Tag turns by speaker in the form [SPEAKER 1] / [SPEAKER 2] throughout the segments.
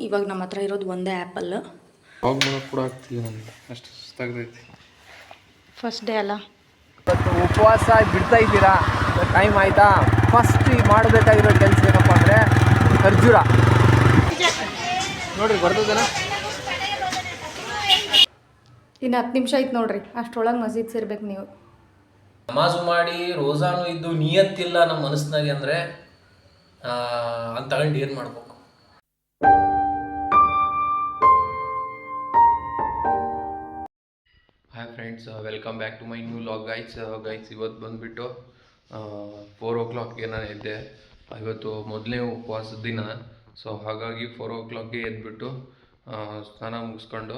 [SPEAKER 1] ಇವಾಗ ನಮ್ಮ ಹತ್ರ ಇರೋದು ಒಂದೇ ಆ್ಯಪಲ್.
[SPEAKER 2] ಕೂಡ ಆಗ್ತಿಲ್ಲ ನನಗೆ, ಅಷ್ಟು ಸುಸ್ತಾಗ್ತೈತಿ.
[SPEAKER 1] ಫಸ್ಟ್ ಡೇ ಅಲ್ಲ,
[SPEAKER 3] ಇವತ್ತು ಉಪವಾಸ ಬಿಡ್ತಾ ಇದ್ದೀರಾ, ಟೈಮ್ ಆಯಿತಾ. ಫಸ್ಟ್ ಮಾಡಬೇಕಾಗಿರೋ ಕೆಲಸ ಏನಪ್ಪ ಅಂದರೆ ಖರ್ಜೂರ ನೋಡಿರಿ ಬರ್ತದನ.
[SPEAKER 1] ಇನ್ನು 10 ನಿಮಿಷ ಆಯ್ತು ನೋಡ್ರಿ, ಅಷ್ಟರೊಳಗೆ ಮಸೀದ್ ಸೇರ್ಬೇಕು ನೀವು.
[SPEAKER 4] ನಮಾಜ್ ಮಾಡಿ ರೋಜಾನು ಇದ್ದು ನಿಯತ್ತಿಲ್ಲ ನಮ್ಮ ಮನಸ್ಸಿನಾಗೆ ಅಂದರೆ ಅಂತ ತಗೊಂಡು ಏನು ಮಾಡ್ಬೇಕು?
[SPEAKER 2] Hi friends, welcome back to my new vlog guys. ಇವತ್ತು ಬಂದುಬಿಟ್ಟು 4 o'clockಗೆ ನಾನು ಎದ್ದೆ. ಇವತ್ತು ಮೊದಲನೇ ಉಪವಾಸದ ದಿನ. ಸೊ ಹಾಗಾಗಿ 4 o'clockಗೆ ಎದ್ಬಿಟ್ಟು ಸ್ನಾನ ಮುಗಿಸ್ಕೊಂಡು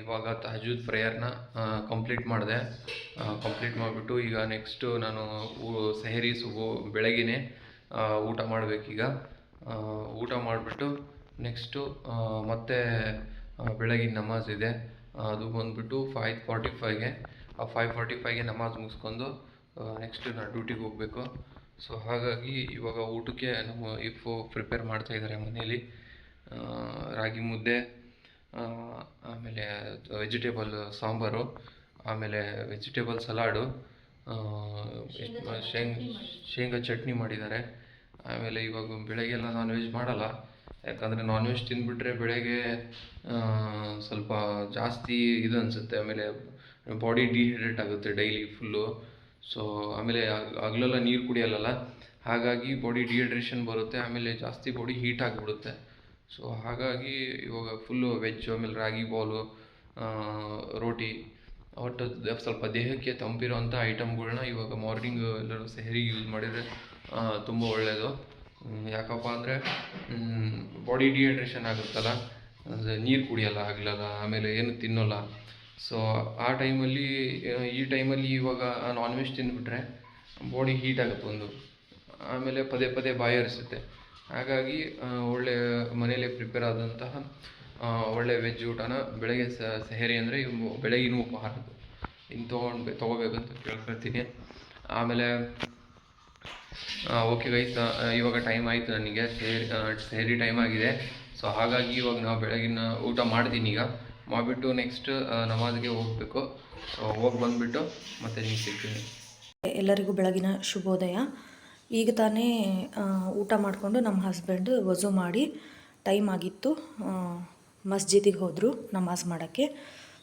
[SPEAKER 2] ಇವಾಗ ತಹಜುದ್ ಪ್ರೇಯರ್ನ ಕಂಪ್ಲೀಟ್ ಮಾಡಿದೆ. ಕಂಪ್ಲೀಟ್ ಮಾಡಿಬಿಟ್ಟು ಈಗ ನೆಕ್ಸ್ಟು ನಾನು ಸೆಹರಿ ಬೆಳಗ್ಗೆ ಊಟ ಮಾಡಬೇಕೀಗ. ಊಟ ಮಾಡಿಬಿಟ್ಟು ನೆಕ್ಸ್ಟು ಮತ್ತೆ ಬೆಳಗಿನ ನಮಾಜ್ ಇದೆ, ಅದು ಬಂದುಬಿಟ್ಟು 5:45ಗೆ. 5:45ಗೆ ನಮಾಜ್ ಮುಗಿಸ್ಕೊಂಡು ನೆಕ್ಸ್ಟು ನಾನು ಡ್ಯೂಟಿಗೆ ಹೋಗಬೇಕು. ಸೊ ಹಾಗಾಗಿ ಇವಾಗ ಊಟಕ್ಕೆ ನಮ್ಮ ಪ್ರಿಪೇರ್ ಮಾಡ್ತಾಯಿದ್ದಾರೆ ಮನೇಲಿ. ರಾಗಿ ಮುದ್ದೆ, ಆಮೇಲೆ ವೆಜಿಟೇಬಲ್ ಸಾಂಬಾರು, ಆಮೇಲೆ ವೆಜಿಟೇಬಲ್ ಸಲಾಡು, ಶೇಂಗಾ ಚಟ್ನಿ ಮಾಡಿದ್ದಾರೆ. ಆಮೇಲೆ ಇವಾಗ ಬೆಳಗ್ಗೆಲ್ಲ ನಾನ್ ವೆಜ್ ಮಾಡಲ್ಲ, ಯಾಕಂದರೆ ನಾನ್ ವೆಜ್ ತಿಂದುಬಿಟ್ರೆ ಬೆಳಗ್ಗೆ ಸ್ವಲ್ಪ ಜಾಸ್ತಿ ಇದು ಅನಿಸುತ್ತೆ. ಆಮೇಲೆ ಬಾಡಿ ಡಿಹೈಡ್ರೇಟ್ ಆಗುತ್ತೆ ಡೈಲಿ ಫುಲ್ಲು. ಸೊ ಆಮೇಲೆ ಹಗಲೆಲ್ಲ ನೀರು ಕುಡಿಯಲ್ಲ, ಹಾಗಾಗಿ ಬಾಡಿ ಡಿಹೈಡ್ರೇಷನ್ ಬರುತ್ತೆ, ಆಮೇಲೆ ಜಾಸ್ತಿ ಬಾಡಿ ಹೀಟ್ ಆಗಿಬಿಡುತ್ತೆ. ಸೊ ಹಾಗಾಗಿ ಇವಾಗ ಫುಲ್ಲು ವೆಜ್, ಆಮೇಲೆ ರಾಗಿ ಬಾಲು, ರೋಟಿ, ಒಟ್ಟು ಸ್ವಲ್ಪ ದೇಹಕ್ಕೆ ತಂಪಿರೋಂಥ ಐಟಮ್ಗಳ್ನ ಇವಾಗ ಮಾರ್ನಿಂಗ್ ಎಲ್ಲರೂ ಸೆಹರಿಗೆ ಯೂಸ್ ಮಾಡಿದರೆ ತುಂಬ ಒಳ್ಳೆಯದು. ಯಾಕಪ್ಪ ಅಂದರೆ ಬಾಡಿ ಡಿಹೈಡ್ರೇಷನ್ ಆಗುತ್ತಲ್ಲ, ಅಂದರೆ ನೀರು ಕುಡಿಯೋಲ್ಲ ಆಗಲಲ್ಲ, ಆಮೇಲೆ ಏನು ತಿನ್ನೋಲ್ಲ. ಸೊ ಆ ಟೈಮಲ್ಲಿ ಈ ಟೈಮಲ್ಲಿ ಇವಾಗ ನಾನ್ ವೆಜ್ ತಿಂದುಬಿಟ್ರೆ ಬಾಡಿ ಹೀಟ್ ಆಗುತ್ತೆ ಒಂದು, ಆಮೇಲೆ ಪದೇ ಪದೇ ಬಾಯಿ ಹರಿಸುತ್ತೆ. ಹಾಗಾಗಿ ಒಳ್ಳೆ ಮನೆಯಲ್ಲೇ ಪ್ರಿಪೇರ್ ಆದಂತಹ ಒಳ್ಳೆ ವೆಜ್ ಊಟನ ಬೆಳಗ್ಗೆ ಸೆಹರಿ ಅಂದರೆ ಬೆಳಗಿನ ಉಪಹಾರ ಇನ್ನು ತೊಗೋಬೇಕಂತ ಕೇಳ್ಕೊಳ್ತೀನಿ. ಆಮೇಲೆ ಓಕೆ ಗೈಸ್, ಇವಾಗ ಟೈಮ್ ಆಯಿತು ನನಗೆ, ಸೆಹರಿ ಟೈಮ್ ಆಗಿದೆ. ಸೊ ಹಾಗಾಗಿ ಇವಾಗ ನಾವು ಬೆಳಗಿನ ಊಟ ಮಾಡ್ತೀನಿ. ಈಗ ಮಾಡಿಬಿಟ್ಟು ನೆಕ್ಸ್ಟ್ ನಮಾಜ್ಗೆ ಹೋಗಬೇಕು. ಸೊ ಹೋಗಿ ಬಂದುಬಿಟ್ಟು ಮತ್ತೆ ನಿಮ್ಗೆ ಸಿಗ್ತೀನಿ.
[SPEAKER 1] ಎಲ್ಲರಿಗೂ ಬೆಳಗಿನ ಶುಭೋದಯ. ಈಗ ತಾನೇ ಊಟ ಮಾಡಿಕೊಂಡು ನಮ್ಮ ಹಸ್ಬೆಂಡ್ ವಜು ಮಾಡಿ ಟೈಮ್ ಆಗಿತ್ತು, ಮಸ್ಜಿದಿಗೆ ಹೋದರು ನಮಾಜ್ ಮಾಡೋಕ್ಕೆ.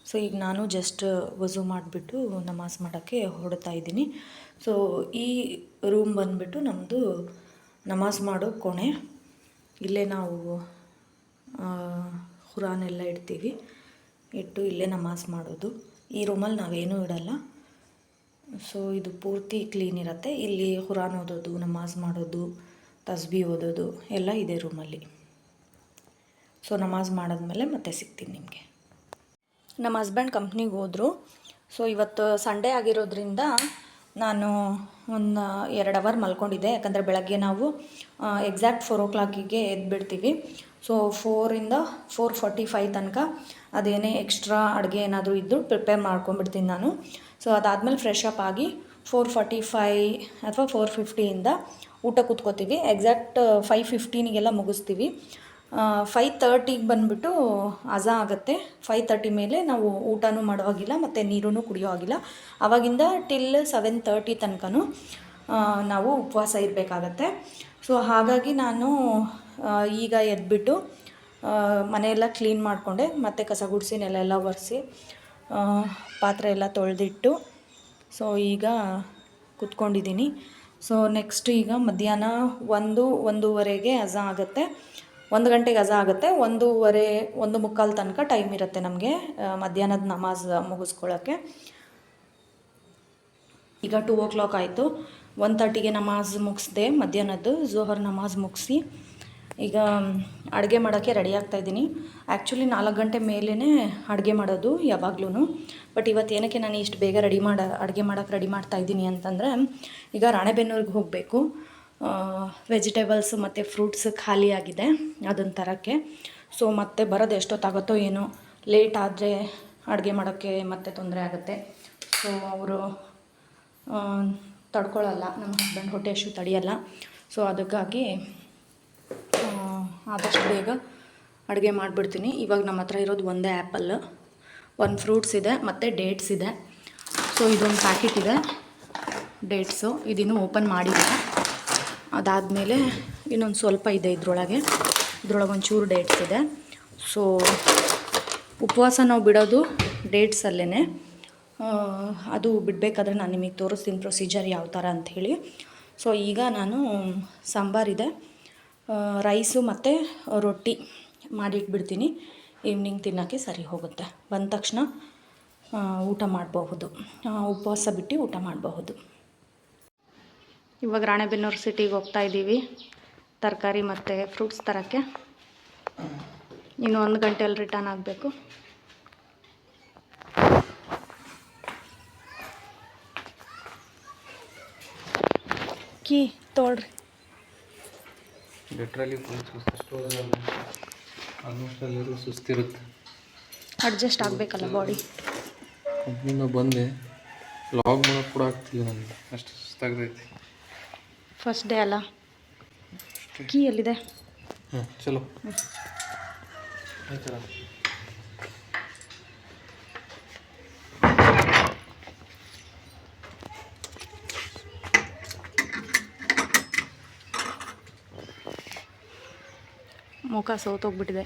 [SPEAKER 1] ಸೊ ಈಗ ನಾನು ಜಸ್ಟ್ ವಜು ಮಾಡಿಬಿಟ್ಟು ನಮಾಜ್ ಮಾಡೋಕ್ಕೆ ಹೊರಡ್ತಾ ಇದ್ದೀನಿ. ಸೊ ಈ ರೂಮ್ ಬಂದುಬಿಟ್ಟು ನಮ್ಮದು ನಮಾಜ್ ಮಾಡೋ ಕೋಣೆ. ಇಲ್ಲೇ ನಾವು ಖುರಾನ್ ಎಲ್ಲ ಇಡ್ತೀವಿ, ಇಟ್ಟು ಇಲ್ಲೇ ನಮಾಜ್ ಮಾಡೋದು. ಈ ರೂಮಲ್ಲಿ ನಾವೇನೂ ಇಡಲ್ಲ. ಸೊ ಇದು ಪೂರ್ತಿ ಕ್ಲೀನ್ ಇರುತ್ತೆ. ಇಲ್ಲಿ ಖುರಾನ್ ಓದೋದು, ನಮಾಜ್ ಮಾಡೋದು, ತಸ್ಬಿ ಓದೋದು ಎಲ್ಲ ಇದೆ ರೂಮಲ್ಲಿ. ಸೊ ನಮಾಜ್ ಮಾಡಿದ್ಮೇಲೆ ಮತ್ತೆ ಸಿಗ್ತೀನಿ ನಿಮಗೆ. ನಮ್ಮ ಹಸ್ಬೆಂಡ್ ಕಂಪ್ನಿಗೆ ಹೋದರು. ಸೊ ಇವತ್ತು ಸಂಡೇ ಆಗಿರೋದ್ರಿಂದ ನಾನು ಒಂದು 2 ಅವರ್ ಮಲ್ಕೊಂಡಿದ್ದೆ. ಯಾಕಂದರೆ ಬೆಳಗ್ಗೆ ನಾವು ಎಕ್ಸಾಕ್ಟ್ 4 o'clockಗೆ ಎದ್ಬಿಡ್ತೀವಿ. ಸೊ 4ರಿಂದ 4:45 ತನಕ ಅದೇನೇ ಎಕ್ಸ್ಟ್ರಾ ಅಡುಗೆ ಏನಾದರೂ ಇದ್ದರೂ ಪ್ರಿಪೇರ್ ಮಾಡ್ಕೊಂಡ್ಬಿಡ್ತೀನಿ ನಾನು. ಸೊ ಅದಾದಮೇಲೆ ಫ್ರೆಶ್ ಅಪ್ ಆಗಿ 4:45 ಅಥವಾ 4:50ಇಂದ ಊಟ ಕೂತ್ಕೋತೀವಿ. ಎಕ್ಸಾಕ್ಟ್ 5:15ಗೆಲ್ಲ ಮುಗಿಸ್ತೀವಿ. 5:30ಗೆ ಬಂದುಬಿಟ್ಟು ಅಜಾ ಆಗುತ್ತೆ. 5:30 ಮೇಲೆ ನಾವು ಊಟನೂ ಮಾಡೋವಾಗಿಲ್ಲ ಮತ್ತು ನೀರೂ ಕುಡಿಯೋ ಆಗಿಲ್ಲ. ಆವಾಗಿಂದ ಟಿಲ್ 7:30 ತನಕನೂ ನಾವು ಉಪವಾಸ ಇರಬೇಕಾಗತ್ತೆ. ಸೊ ಹಾಗಾಗಿ ನಾನು ಈಗ ಎದ್ಬಿಟ್ಟು ಮನೆಯೆಲ್ಲ ಕ್ಲೀನ್ ಮಾಡಿಕೊಂಡೆ, ಮತ್ತು ಕಸ ಗುಡಿಸಿ ನೆಲೆಲ್ಲ ಒರೆಸಿ ಪಾತ್ರೆ ಎಲ್ಲ ತೊಳೆದಿಟ್ಟು ಸೊ ಈಗ ಕೂತ್ಕೊಂಡಿದ್ದೀನಿ. ಸೊ ನೆಕ್ಸ್ಟ್ ಈಗ ಮಧ್ಯಾಹ್ನ 1-1:15ಗೆ ಅಜಾ ಆಗುತ್ತೆ. 1 ಗಂಟೆಗೆ ಅಜಾ ಆಗುತ್ತೆ. 1:15 ತನಕ ಟೈಮ್ ಇರುತ್ತೆ ನಮಗೆ ಮಧ್ಯಾಹ್ನದ ನಮಾಜ್ ಮುಗಿಸ್ಕೊಳ್ಳೋಕ್ಕೆ. ಈಗ 2 o'clock ಆಯಿತು. 1:30ಗೆ ನಮಾಜ್ ಮುಗಿಸ್ದೆ, ಮಧ್ಯಾಹ್ನದ್ದು ಝೋಹರ್ ನಮಾಜ್ ಮುಗಿಸಿ ಈಗ ಅಡುಗೆ ಮಾಡೋಕ್ಕೆ ರೆಡಿ ಆಗ್ತಾಯಿದ್ದೀನಿ. ಆ್ಯಕ್ಚುಲಿ 4 ಗಂಟೆ ಮೇಲೇ ಅಡುಗೆ ಮಾಡೋದು ಯಾವಾಗ್ಲೂ. ಬಟ್ ಇವತ್ತು ಏನಕ್ಕೆ ನಾನು ಇಷ್ಟು ಬೇಗ ಅಡುಗೆ ಮಾಡೋಕ್ಕೆ ರೆಡಿ ಮಾಡ್ತಾಯಿದ್ದೀನಿ ಅಂತಂದರೆ, ಈಗ ರಾಣೆಬೆನ್ನೂರಿಗೆ ಹೋಗಬೇಕು. ವೆಜಿಟೇಬಲ್ಸ್ ಮತ್ತು ಫ್ರೂಟ್ಸ್ ಖಾಲಿ ಆಗಿದೆ, ಅದನ್ನು ತರೋಕ್ಕೆ. ಸೊ ಮತ್ತೆ ಬರೋದು ಎಷ್ಟೊತ್ತಾಗುತ್ತೋ ಏನೋ, ಲೇಟ್ ಆದರೆ ಅಡುಗೆ ಮಾಡೋಕ್ಕೆ ಮತ್ತೆ ತೊಂದರೆ ಆಗುತ್ತೆ. ಸೊ ಅವರು ತಡ್ಕೊಳ್ಳಲ್ಲ, ನಮ್ಮ ಹಸ್ಬೆಂಡ್ ಹೊಟ್ಟೆ ಹಸಿವು ತಡೆಯಲ್ಲ. ಸೊ ಅದಕ್ಕಾಗಿ ಆದಷ್ಟು ಬೇಗ ಅಡುಗೆ ಮಾಡಿಬಿಡ್ತೀನಿ. ಇವಾಗ ನಮ್ಮ ಹತ್ರ ಇರೋದು ಒಂದೇ ಆ್ಯಪಲ್, ಒಂದು ಫ್ರೂಟ್ಸ್ ಇದೆ ಮತ್ತು ಡೇಟ್ಸ್ ಇದೆ. ಸೊ ಇದೊಂದು ಪ್ಯಾಕೆಟ್ ಇದೆ ಡೇಟ್ಸು, ಇದಿನ್ನೂ ಓಪನ್ ಮಾಡಿಲ್ಲ. ಅದಾದಮೇಲೆ ಇನ್ನೊಂದು ಸ್ವಲ್ಪ ಇದೆ ಇದ್ರೊಳಗೆ ಒಂಚೂರು ಡೇಟ್ಸ್ ಇದೆ. ಸೊ ಉಪವಾಸ ನಾವು ಬಿಡೋದು ಡೇಟ್ಸಲ್ಲೇ. ಅದು ಬಿಡಬೇಕಾದ್ರೆ ನಾನು ನಿಮಗೆ ತೋರಿಸ್ತೀನಿ ಪ್ರೊಸೀಜರ್ ಯಾವ ಥರ ಅಂಥೇಳಿ. ಸೊ ಈಗ ನಾನು ಸಾಂಬಾರಿದೆ, ರೈಸು ಮತ್ತು ರೊಟ್ಟಿ ಮಾಡಿಟ್ಬಿಡ್ತೀನಿ. ಈವ್ನಿಂಗ್ ತಿನ್ನೋಕ್ಕೆ ಸರಿ ಹೋಗುತ್ತೆ. ಬಂದ ತಕ್ಷಣ ಊಟ ಮಾಡಬಹುದು, ಉಪವಾಸ ಬಿಟ್ಟು ಊಟ ಮಾಡಬಹುದು. ಇವಾಗ ರಾಣೆಬೆನ್ನೂರು ಸಿಟಿಗೆ ಹೋಗ್ತಾ ಇದ್ದೀವಿ ತರಕಾರಿ ಮತ್ತು ಫ್ರೂಟ್ಸ್ ತರೋಕ್ಕೆ. ಇನ್ನು 1 ಗಂಟೆಯಲ್ಲಿ ರಿಟರ್ನ್ ಆಗಬೇಕು. ಕೀ ತೊಗೊಳ್ರಿ.
[SPEAKER 2] ಲಿಟ್ರಲಿ ಫುಲ್ ಆಲ್ಮೋಸ್ಟ್ ಎಲ್ಲರೂ ಸುಸ್ತಿರುತ್ತೆ.
[SPEAKER 1] Adjust ಆಗಬೇಕಲ್ಲ body.
[SPEAKER 2] ಕಂಪ್ನಿಯಿಂದ ಬಂದೆ, ಲಾಗ್ ಮಾಡೋಕೆ ಕೂಡ ಆಗ್ತಿಲ್ಲ ನನಗೆ, ಅಷ್ಟು ಸುಸ್ತಾಗ್ತೈತಿ.
[SPEAKER 1] ಫಸ್ಟ್ ಡೇ ಅಲ್ಲ. ಕೀ ಎಲ್ಲಿದೆ?
[SPEAKER 2] ಚಲೋ ಆಯ್ತಲ್ಲ.
[SPEAKER 1] ಮುಖ ಸೋತೋಗ್ಬಿಟ್ಟಿದೆ.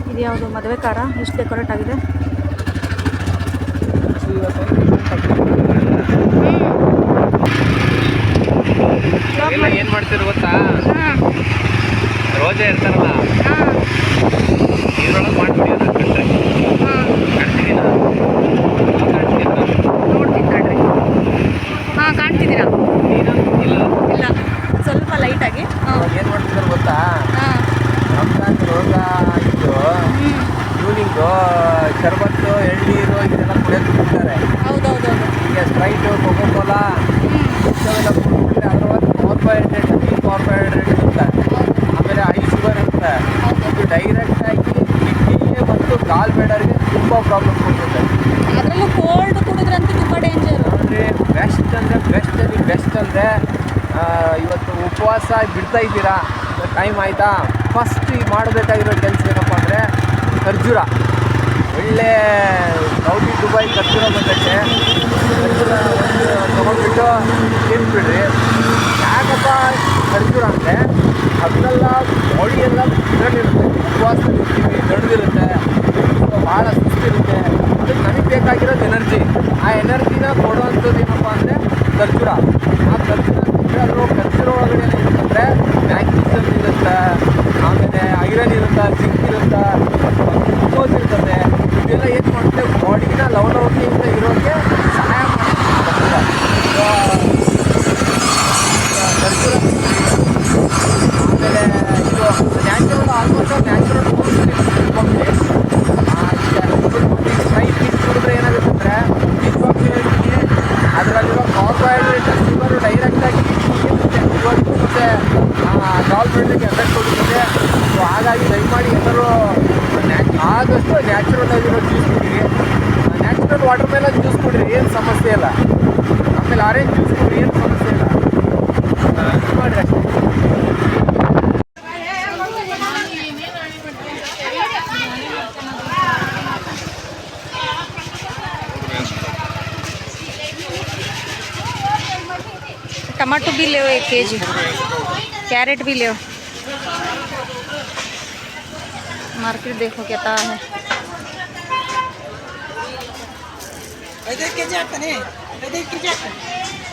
[SPEAKER 1] ಇದು ಯಾವುದು ಮದುವೆ ಕಾರ? ಇಷ್ಟು ಡೆಕೋರೇಟ್ ಆಗಿದೆ.
[SPEAKER 3] ಏನು ಮಾಡ್ತೀರಿ ಗೊತ್ತಾ, ರೋಜೆ ಇರ್ತಾರಲ್ಲ ಇದ್ರೊಳಗೆ ಮಾಡ್ಬಿಡಿ. ಅದು ಕಾಣ್ತಿದ್ದೀನ
[SPEAKER 1] ನೋಡ್ತೀನಿ ಕಣ್ರಿ. ಹಾಂ ಕಾಣ್ತಿದ್ದೀರಾ?
[SPEAKER 3] ಇಲ್ಲ
[SPEAKER 1] ಇಲ್ಲ, ಸ್ವಲ್ಪ ಲೈಟಾಗಿ.
[SPEAKER 3] ಏನು ಮಾಡ್ತಿದ್ದಾರೆ ಗೊತ್ತಾ,
[SPEAKER 1] ಹಾಂ
[SPEAKER 3] ರಂಜಾನ್ ರೋಗ ಇದ್ದು ಈವ್ನಿಂಗು ಶರ್ಬತ್ತು, ಎಳ್ನೀರು ಇದೆಲ್ಲ ಕುಡಿಯೋದು ಬಿಡ್ತಾರೆ.
[SPEAKER 1] ಹೌದೌದೌದು.
[SPEAKER 3] ಈಗ ಸ್ಪ್ರೈಟು, ಕೊಕೋ ಕೋಲಾ ಇಂಥವೆಲ್ಲ ಕುಡಿದ್ಬಿಟ್ರೆ ಅದರೊಳಗೆ ಕಾರ್ಬೋಹೈಡ್ರೇಟ್ ಇರುತ್ತೆ, ಆಮೇಲೆ ಹೈ ಶುಗರ್ ಇರುತ್ತೆ. ಇದು ಡೈರೆಕ್ಟಾಗಿ ಕಿಡ್ನಿಗೆ ಮತ್ತು ಕಾಲ್ ಬೇಡರಿಗೆ ತುಂಬ ಪ್ರಾಬ್ಲಮ್ ಕೊಡ್ತದೆ.
[SPEAKER 1] ಅದರಲ್ಲೂ ಕೋಲ್ಡ್ ಕುಡಿದ್ರಂತೂ ತುಂಬ ಡೇಂಜರ್.
[SPEAKER 3] ನೋಡ್ರಿ, ಬೆಸ್ಟ್ ಅಂದರೆ ಇವತ್ತು ಉಪವಾಸ ಬಿಡ್ತಾ ಇದ್ದೀರಾ, ಟೈಮ್ ಆಯಿತಾ, ಫಸ್ಟ್ ಈಗ ಮಾಡಬೇಕಾಗಿರೋ ಕೆಲಸ ಏನಪ್ಪ ಅಂದರೆ ಖರ್ಜೂರ. ಒಳ್ಳೆ ಸೌದಿ ದುಬೈ ಖರ್ಜೂರ ಬಂದೈತೆ. ಖರ್ಜೂರ ಒಂದು ತೊಗೊಂಡ್ಬಿಟ್ಟು ತಿಂದ್ಬಿಡ್ರಿ. ಯಾಕಪ್ಪ ಖರ್ಜೂರ ಅಂದರೆ ಅದನ್ನೆಲ್ಲ ಬಾಡಿಯೆಲ್ಲ ಇದರಲ್ಲಿರುತ್ತೆ, ಉಪವಾಸದಲ್ಲಿರ್ತೀವಿ, ದೊಡ್ಡದಿರುತ್ತೆ, ಭಾಳ ಸುಸ್ತಿರುತ್ತೆ. ಅದಕ್ಕೆ ನಮಗೆ ಬೇಕಾಗಿರೋದು ಎನರ್ಜಿ. ಆ ಎನರ್ಜಿನ ಕೊಡುವಂಥದ್ದು ಏನಪ್ಪ ಅಂದರೆ ಖರ್ಜೂರ. ಆ ಖರ್ಜೂರ ತಿಂದರೆ ಅದರ ಖರ್ಜೂರ ಒಳಗಡೆ ಏನಿರುತ್ತಂದರೆ ಮ್ಯಾಗ್ನೀಷಿಯಮ್ ಇರುತ್ತೆ, ಆಮೇಲೆ ಐರನ್ ಇರುತ್ತೆ, ಜಿಂಕ್ ಇರುತ್ತೆ, ಗ್ಲೂಕೋಸ್ ಇರ್ತದೆ. ಇದೆಲ್ಲ ಏನು ಮಾಡುತ್ತೆ, ಬಾಡಿನ ಲವಲವಿಕೆಯಿಂದ ಇರೋಕ್ಕೆ ಸಹಾಯ ಮಾಡುತ್ತೆ ಖರ್ಜೂರ. ಆಮೇಲೆ ಇದು natural, almost natural fry fish ಕುಡಿದ್ರೆ ಏನಾಗುತ್ತೆ ಅಂದರೆ ಅದರಲ್ಲಿರೋ ಕಾರ್ಬೋಹೈಡ್ರೇಟ್, ಶುಗರು ಡೈರೆಕ್ಟಾಗಿ ಶುಗರ್ಗೂ ಮತ್ತು ಗಾಲ್ಬ್ಲೆಡರ್ಗೆ ಎಫೆಕ್ಟ್ ಕೊಡುತ್ತದೆ. ಸೊ ಹಾಗಾಗಿ ದಯಮಾಡಿ ಎಲ್ಲರೂ ಆದಷ್ಟು ನ್ಯಾಚುರಲ್ ಆಗಿರೋ ಜ್ಯೂಸ್ ಕುಡಿರಿ. ನ್ಯಾಚುರಲ್ ವಾಟರ್ ಮೆಲನ್ ಜ್ಯೂಸ್ ಕುಡಿರಿ, ಏನು ಸಮಸ್ಯೆ ಇಲ್ಲ. ಆಮೇಲೆ ಆರೆಂಜ್ ಜ್ಯೂಸ್ ಕುಡಿರಿ, ಏನು ಸಮಸ್ಯೆ ಇಲ್ಲ. ಮಾಡಿರಿ ಅಷ್ಟೇ.
[SPEAKER 1] टमाटो भी ले 1 kg, कैरेट भी ले। मार्केट देखो क्या है।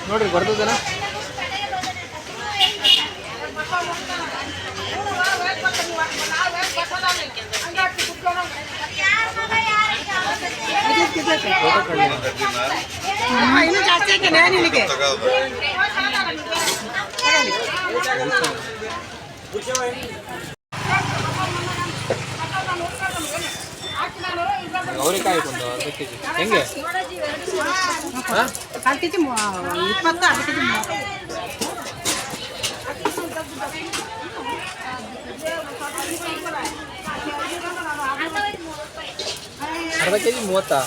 [SPEAKER 3] ನೋಡ್ರಿ ಬರ್ತದಲ್ಲ.
[SPEAKER 5] ಇನ್ನು ಜಾಸ್ತಿ ಹಾಕಿನ ನಿನಗೆ
[SPEAKER 3] ಅವರೆಕಾಯಿ ಒಂದು ಅರ್ಧ ಕೆಜಿ ಹೆಂಗೆ?
[SPEAKER 5] 1 ಕೆಜಿ 20, ಅರ್ಧ ಕೆಜಿ 30.
[SPEAKER 3] ಅರ್ಧ ಕೆ ಜಿ 30.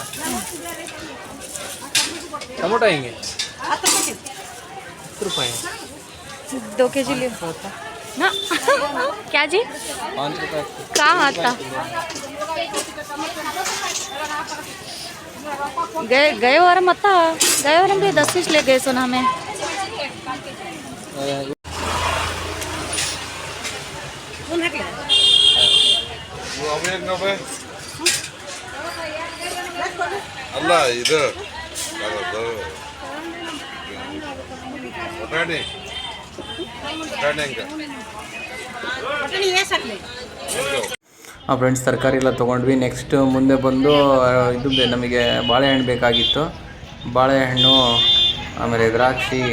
[SPEAKER 3] ಟೊಮೊಟೊ ಹೆಂಗೆ? 10 ರೂಪಾಯಿ.
[SPEAKER 1] 2 kg ले ना क्या जी
[SPEAKER 3] 5 ರೂಪಾಯಿ.
[SPEAKER 1] कहाँ आता गए वारम आता गए वारम भी 10 पीस ले गए सोना हमें
[SPEAKER 6] ಅಲ್ಲ ಇದು ಬಟಾಣಿ
[SPEAKER 3] ಫ್ರೆಂಡ್ಸ್ ತರಕಾರಿ ಎಲ್ಲ ತೊಗೊಂಡ್ವಿ. ನೆಕ್ಸ್ಟ್ ಮುಂದೆ ಬಂದು ಇದು ನಮಗೆ ಬಾಳೆಹಣ್ಣು ಬೇಕಾಗಿತ್ತು. ಬಾಳೆಹಣ್ಣು ಆಮೇಲೆ ದ್ರಾಕ್ಷಿ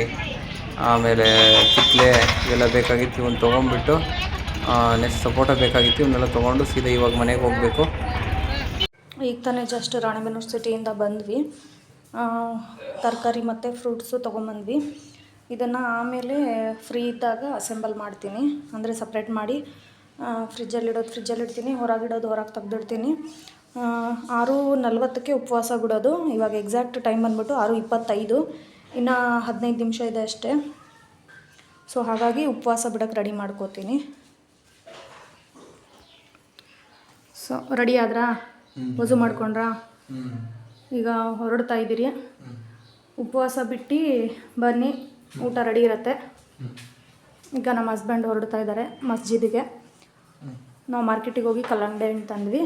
[SPEAKER 3] ಆಮೇಲೆ ಕಿತ್ತಲೆ ಇವೆಲ್ಲ ಬೇಕಾಗಿತ್ತು. ಇವನ್ನ ತೊಗೊಂಡ್ಬಿಟ್ಟು ನೆಕ್ಸ್ಟ್ ಸಪೋಟ ಬೇಕಾಗಿತ್ತು. ಇವನ್ನೆಲ್ಲ ತೊಗೊಂಡು ಸೀದಾ ಇವಾಗ ಮನೆಗೆ ಹೋಗಬೇಕು.
[SPEAKER 1] ಈಗ ತಾನೇ ಜಸ್ಟ್ ರಾಣಿಬೆನ್ನೂರು ಸಿಟಿಯಿಂದ ಬಂದ್ವಿ. ತರಕಾರಿ ಮತ್ತು ಫ್ರೂಟ್ಸು ತೊಗೊಂಬಂದ್ವಿ. ಇದನ್ನು ಆಮೇಲೆ ಫ್ರೀ ಇದ್ದಾಗ ಅಸೆಂಬಲ್ ಮಾಡ್ತೀನಿ, ಅಂದರೆ ಸಪ್ರೇಟ್ ಮಾಡಿ ಫ್ರಿಜ್ಜಲ್ಲಿ ಇಡ್ತೀನಿ, ಹೊರಗಿಡೋದು ಹೊರಗೆ ತೆಗ್ದಿಡ್ತೀನಿ. 6:40ಕ್ಕೆ ಉಪವಾಸ ಬಿಡೋದು. ಇವಾಗ ಎಕ್ಸಾಕ್ಟ್ ಟೈಮ್ ಬಂದ್ಬಿಟ್ಟು 6:25, ಇನ್ನು 15 ನಿಮಿಷ ಇದೆ ಅಷ್ಟೇ. ಸೊ ಹಾಗಾಗಿ ಉಪವಾಸ ಬಿಡೋಕ್ಕೆ ರೆಡಿ ಮಾಡ್ಕೋತೀನಿ. ಸೊ ರೆಡಿ ಆದ್ರಾ? ವಜು ಮಾಡ್ಕೊಂಡ್ರಾ? ಈಗ ಹೊರಡ್ತಾ ಇದ್ದೀರಿ. ಉಪವಾಸ ಬಿಟ್ಟು ಬನ್ನಿ, ಊಟ ರೆಡಿ ಇರುತ್ತೆ. ಈಗ ನಮ್ಮ ಹಸ್ಬೆಂಡ್ ಹೊರಡ್ತಾ ಇದ್ದಾರೆ ಮಸ್ಜಿದಿಗೆ. ನಾವು ಮಾರ್ಕೆಟಿಗೆ ಹೋಗಿ ಕಲ್ಲಂಗಡಿ ಹಣ್ಣು ತಂದ್ವಿ,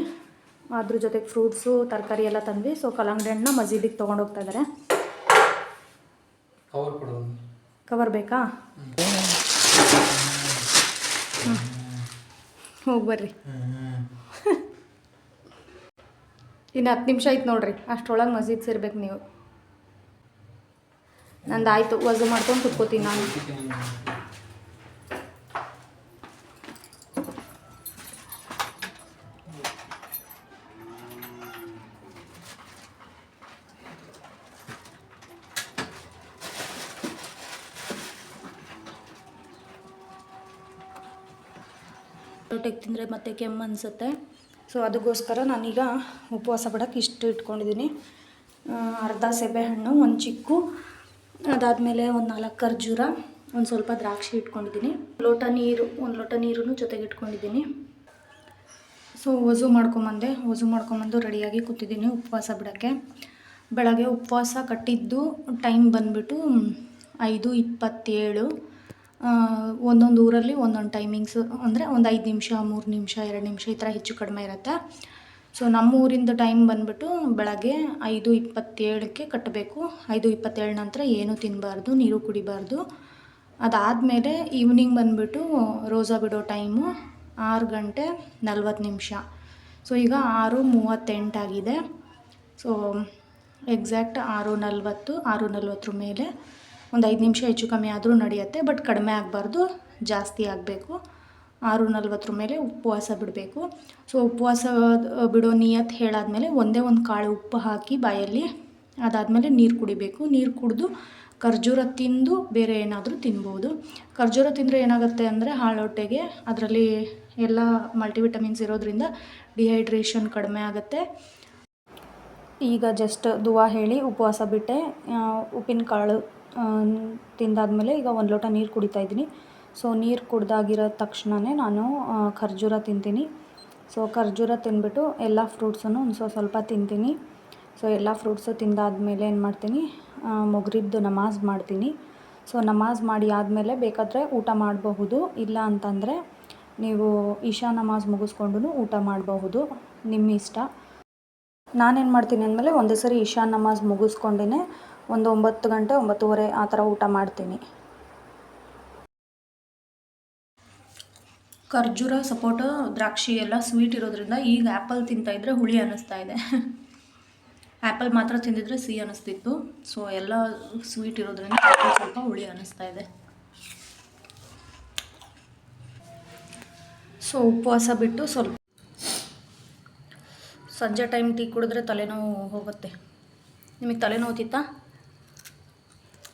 [SPEAKER 1] ಅದ್ರ ಜೊತೆಗೆ ಫ್ರೂಟ್ಸು ತರಕಾರಿ ಎಲ್ಲ ತಂದ್ವಿ. ಸೊ ಕಲ್ಲಂಗಡಿ ಹಣ್ಣನ್ನ ಮಸ್ಜಿದಿಗೆ ತೊಗೊಂಡು ಹೋಗ್ತಾ ಇದ್ದಾರೆ. ಕವರ್ ಬೇಕಾ? ಹೋಗಿ ಬರ್ರಿ. ಇನ್ನು 10 ನಿಮಿಷ ಆಯ್ತು ನೋಡ್ರಿ, ಅಷ್ಟರೊಳಗೆ ಮಸ್ಜಿದ್ ಸೇರ್ಬೇಕು ನೀವು. ನಂದು ಆಯಿತು, ವಜು ಮಾಡ್ಕೊಂಡು ಕುತ್ಕೋತೀನಿ ನಾನು. ಹೊಟ್ಟೆಗೆ ತಿಂದರೆ ಮತ್ತೆ ಕೆಮ್ಮು ಅನಿಸುತ್ತೆ. ಸೊ ಅದಕ್ಕೋಸ್ಕರ ನಾನೀಗ ಉಪವಾಸ ಬಿಡೋಕ್ಕೆ ಇಷ್ಟು ಇಟ್ಕೊಂಡಿದ್ದೀನಿ. ಅರ್ಧ ಸೆಬೆಹಣ್ಣು, ಒಂದು ಚಿಕ್ಕು, ಅದಾದಮೇಲೆ ಒಂದು 4 ಖರ್ಜೂರ, ಒಂದು ಸ್ವಲ್ಪ ದ್ರಾಕ್ಷಿ ಇಟ್ಕೊಂಡಿದ್ದೀನಿ. ಒಂದು ಲೋಟ ನೀರು ಜೊತೆಗೆ ಇಟ್ಕೊಂಡಿದ್ದೀನಿ. ಸೊ ವಜು ಮಾಡ್ಕೊಂಬಂದು ರೆಡಿಯಾಗಿ ಕೂತಿದ್ದೀನಿ ಉಪವಾಸ ಬಿಡೋಕ್ಕೆ. ಬೆಳಗ್ಗೆ ಉಪವಾಸ ಕಟ್ಟಿದ್ದು ಟೈಮ್ ಬಂದುಬಿಟ್ಟು 5:27. ಒಂದೊಂದು ಊರಲ್ಲಿ ಒಂದೊಂದು ಟೈಮಿಂಗ್ಸು, ಅಂದರೆ ಒಂದು 5 ನಿಮಿಷ, 3 ನಿಮಿಷ, 2 ನಿಮಿಷ ಈ ಥರ ಹೆಚ್ಚು ಕಡಿಮೆ ಇರುತ್ತೆ. ಸೊ ನಮ್ಮ ಊರಿಂದ ಟೈಮ್ ಬಂದುಬಿಟ್ಟು ಬೆಳಗ್ಗೆ 5:27ಕ್ಕೆ ಕಟ್ಟಬೇಕು. 5:27 ನಂತರ ಏನೂ ತಿನ್ನಬಾರ್ದು, ನೀರು ಕುಡಿಬಾರ್ದು. ಅದಾದಮೇಲೆ ಈವ್ನಿಂಗ್ ಬಂದುಬಿಟ್ಟು ರೋಜಾ ಬಿಡೋ ಟೈಮು 6:40. ಸೊ ಈಗ 6:38 ಆಗಿದೆ. ಸೊ ಎಕ್ಸಾಕ್ಟ್ 6:40 ಮೇಲೆ ಒಂದು 5 ನಿಮಿಷ ಹೆಚ್ಚು ಕಮ್ಮಿ ಆದರೂ ನಡೆಯುತ್ತೆ, ಬಟ್ ಕಡಿಮೆ ಆಗಬಾರ್ದು, ಜಾಸ್ತಿ ಆಗಬೇಕು. 6:40 ಮೇಲೆ ಉಪವಾಸ ಬಿಡಬೇಕು. ಸೊ ಉಪವಾಸ ಬಿಡೋ ನಿಯತ್ ಹೇಳಾದಮೇಲೆ ಒಂದೇ ಒಂದು ಕಾಳು ಉಪ್ಪು ಹಾಕಿ ಬಾಯಲ್ಲಿ, ಅದಾದಮೇಲೆ ನೀರು ಕುಡಿಬೇಕು. ನೀರು ಕುಡಿದು ಖರ್ಜೂರ ತಿಂದು ಬೇರೆ ಏನಾದರೂ ತಿನ್ಬೋದು. ಖರ್ಜೂರ ತಿಂದರೆ ಏನಾಗುತ್ತೆ ಅಂದರೆ ಹೊಟ್ಟೆಗೆ ಅದರಲ್ಲಿ ಎಲ್ಲ ಮಲ್ಟಿವಿಟಮಿನ್ಸ್ ಇರೋದ್ರಿಂದ ಡಿಹೈಡ್ರೇಷನ್ ಕಡಿಮೆ ಆಗುತ್ತೆ. ಈಗ ಜಸ್ಟ್ ದುವಾ ಹೇಳಿ ಉಪವಾಸ ಬಿಟ್ಟೆ. ಉಪ್ಪಿನ ಕಾಳು ತಿಂದಾದಮೇಲೆ ಈಗ 1 ಲೋಟ ನೀರು ಕುಡಿತಾಯಿದ್ದೀನಿ. ಸೊ ನೀರು ಕುಡ್ದಾಗಿರೋ ತಕ್ಷಣವೇ ನಾನು ಖರ್ಜೂರ ತಿಂತೀನಿ. ಸೊ ಖರ್ಜೂರ ತಿಂದ್ಬಿಟ್ಟು ಎಲ್ಲ ಫ್ರೂಟ್ಸನ್ನು ಒಂದು ಸ್ವಲ್ಪ ತಿಂತೀನಿ. ಸೊ ಎಲ್ಲ ಫ್ರೂಟ್ಸು ತಿಂದಾದಮೇಲೆ ಏನು ಮಾಡ್ತೀನಿ, ಮೊಗ್ರಿಬ್ದು ನಮಾಜ್ ಮಾಡ್ತೀನಿ. ಸೊ ನಮಾಜ್ ಮಾಡಿ ಆದಮೇಲೆ ಬೇಕಾದರೆ ಊಟ ಮಾಡಬಹುದು, ಇಲ್ಲ ಅಂತಂದರೆ ನೀವು ಇಶಾ ನಮಾಜ್ ಮುಗಿಸ್ಕೊಂಡು ಊಟ ಮಾಡಬಹುದು, ನಿಮ್ಮ ಇಷ್ಟ. ನಾನೇನು ಮಾಡ್ತೀನಿ ಅಂದಮೇಲೆ ಒಂದೇ ಸರಿ ಇಶಾ ನಮಾಜ್ ಮುಗಿಸ್ಕೊಂಡೇ ಒಂದು 9 ಗಂಟೆ 9:30 ಆ ಥರ ಊಟ ಮಾಡ್ತೀನಿ. ಖರ್ಜೂರ, ಸಪೋಟ, ದ್ರಾಕ್ಷಿ ಎಲ್ಲ ಸ್ವೀಟ್ ಇರೋದ್ರಿಂದ ಈಗ ಆ್ಯಪಲ್ ತಿಂತಾಯಿದ್ರೆ ಹುಳಿ ಅನ್ನಿಸ್ತಾ ಇದೆ. ಆ್ಯಪಲ್ ಮಾತ್ರ ತಿಂದಿದ್ರೆ ಸಿಹಿ ಅನ್ನಿಸ್ತಿತ್ತು. ಸೊ ಎಲ್ಲ ಸ್ವೀಟ್ ಇರೋದ್ರಿಂದ ಆ್ಯಪಲ್ ಸ್ವಲ್ಪ ಹುಳಿ ಅನ್ನಿಸ್ತಾ ಇದೆ. ಸೊ ಉಪವಾಸ ಬಿಟ್ಟು ಸ್ವಲ್ಪ ಸಂಜೆ ಟೈಮ್ ಟೀ ಕುಡಿದ್ರೆ ತಲೆನೋವು ಹೋಗುತ್ತೆ. ನಿಮಗೆ ತಲೆನೋವುತ್ತಿತ್ತಾ?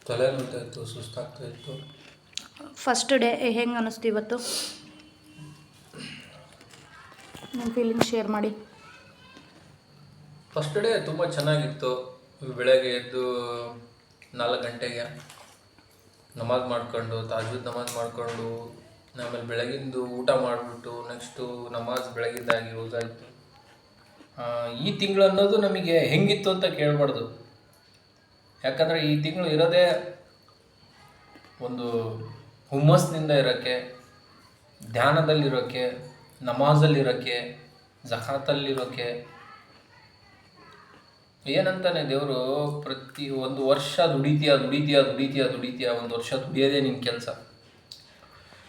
[SPEAKER 2] ತಲೆನೋವ್ತಾಯಿತ್ತು, ಸುಸ್ತಾಗ್ತಾಯಿತ್ತು.
[SPEAKER 1] ಫಸ್ಟ್ ಡೇ ಹೆಂಗೆ ಅನ್ನಿಸ್ತು ಇವತ್ತು? ನಿಮ್ಮ ಫೀಲಿಂಗ್ಸ್ ಶೇರ್ ಮಾಡಿ.
[SPEAKER 4] ಫಸ್ಟ್ ಡೇ ತುಂಬ ಚೆನ್ನಾಗಿತ್ತು. ಬೆಳಗ್ಗೆ ಎದ್ದು 4 ಗಂಟೆಗೆ ನಮಾಜ್ ಮಾಡ್ಕೊಂಡು ತಾಜುದ್ ನಮಾಜ್ ಮಾಡಿಕೊಂಡು ಆಮೇಲೆ ಬೆಳಗಿಂದು ಊಟ ಮಾಡಿಬಿಟ್ಟು ನೆಕ್ಸ್ಟು ನಮಾಜ್ ಬೆಳಗಿಂದಾಗಿ ರೋಜಾ ಇತ್ತು. ಈ ತಿಂಗಳು ಅನ್ನೋದು ನಮಗೆ ಹೆಂಗಿತ್ತು ಅಂತ ಕೇಳಬಾರ್ದು. ಯಾಕಂದರೆ ಈ ತಿಂಗಳು ಇರೋದೇ ಒಂದು ಹುಮ್ಮಸ್ನಿಂದ ಇರೋಕ್ಕೆ, ಧ್ಯಾನದಲ್ಲಿರೋಕ್ಕೆ, ನಮಾಜಲ್ಲಿರೋಕ್ಕೆ, ಜಕಾತಲ್ಲಿರೋಕ್ಕೆ. ಏನಂತಾನೆ ದೇವರು ಪ್ರತಿ ಒಂದು ವರ್ಷ ದುಡಿತೀಯ ಒಂದು ವರ್ಷ ದುಡಿಯೋದೇ ನಿನ್ನ ಕೆಲಸ.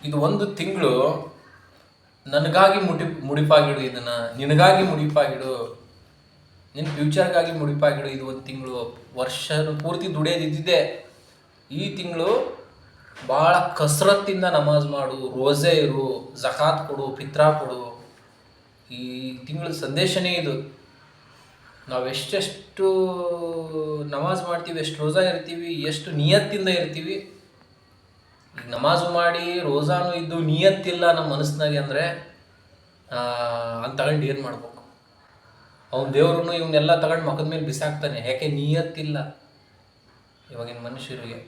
[SPEAKER 4] ಇದು ಒಂದು ತಿಂಗಳು ನನಗಾಗಿ ಮುಡಿಪಾಗಿಡು, ಇದನ್ನು ನಿನಗಾಗಿ ಮುಡಿಪಾಗಿಡು, ನಿನ್ನ ಫ್ಯೂಚರ್ಗಾಗಿ ಮುಡಿಪಾಗಿಡು. ಇದು ಒಂದು ತಿಂಗಳು. ವರ್ಷ ಪೂರ್ತಿ ದುಡಿಯೋದಿದ್ದಿದೆ. ಈ ತಿಂಗಳು ಭಾಳ ಕಸರತ್ತಿಂದ ನಮಾಜ್ ಮಾಡು, ರೋಜೆ ಇರು, ಜಕಾತ್ ಕೊಡು, ಪಿತ್ರಾ ಕೊಡು. ಈ ತಿಂಗಳ ಸಂದೇಶನೇ ಇದು. ನಾವು ಎಷ್ಟೆಷ್ಟು ನಮಾಜ್ ಮಾಡ್ತೀವಿ, ಎಷ್ಟು ರೋಜಾ ಇರ್ತೀವಿ, ಎಷ್ಟು ನಿಯತ್ತಿಂದ ಇರ್ತೀವಿ. ಈಗ ನಮಾಜು ಮಾಡಿ ರೋಜಾನು ಇದ್ದು ನಿಯತ್ತಿಲ್ಲ ನಮ್ಮ ಮನಸ್ಸಿನಾಗೆ ಅಂದರೆ ಅಂತ ತಗೊಂಡು ಏನು ಮಾಡ್ಬೇಕು? ಅವ್ನ ದೇವ್ರನ್ನು ಇವನ್ನೆಲ್ಲ ತಗೊಂಡು ಮಕ್ಕದ ಮೇಲೆ ಬಿಸಾಕ್ತಾನೆ. ಯಾಕೆ? ನಿಯತ್ತಿಲ್ಲ ಇವಾಗಿನ ಮನುಷ್ಯರಿಗೆ.